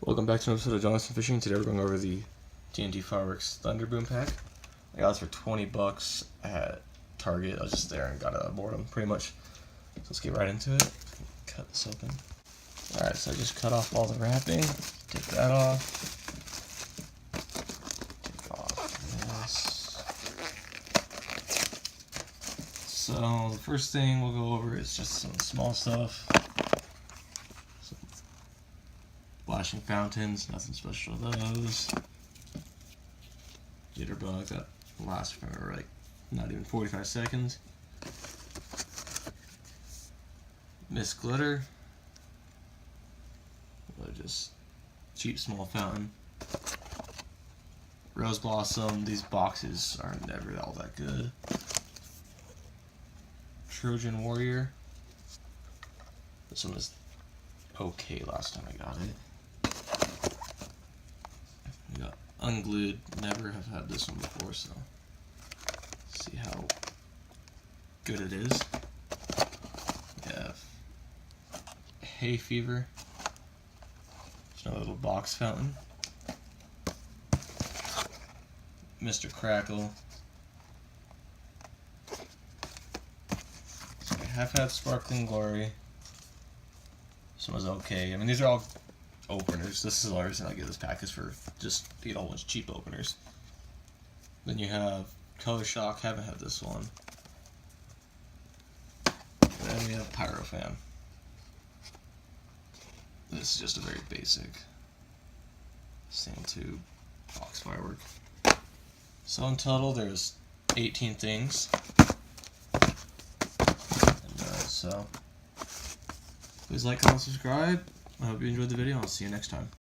Welcome back to an episode of Jonathan Fishing. Today we're going over the TNT Fireworks Thunder Boom pack. I got this for 20 bucks at Target. I was just there and got it out of boredom, pretty much. So let's get right into it. Cut this open. Alright, so I just cut off all the wrapping. Take that off. Take off this. So the first thing we'll go over is just some small stuff. Flashing fountains, nothing special to those. Jitterbug, that lasts for like not even 45 seconds. Mist glitter, just cheap small fountain. Rose blossom, these boxes are never all that good. Trojan warrior, this one was okay last time I got it. We got unglued, never have had this one before, so let's see how good it is. We have hay fever, there's another little box fountain. Mr. Crackle. So I have had Sparkling Glory. This one was okay. I mean, these are all openers. This is the reason I get this pack, is for just to get all those cheap openers. Then you have Color Shock, haven't had this one. Then we have Pyrofan. This is just a very basic sand tube box firework. So in total there's 18 things. So please like, comment, subscribe. I hope you enjoyed the video. I'll see you next time.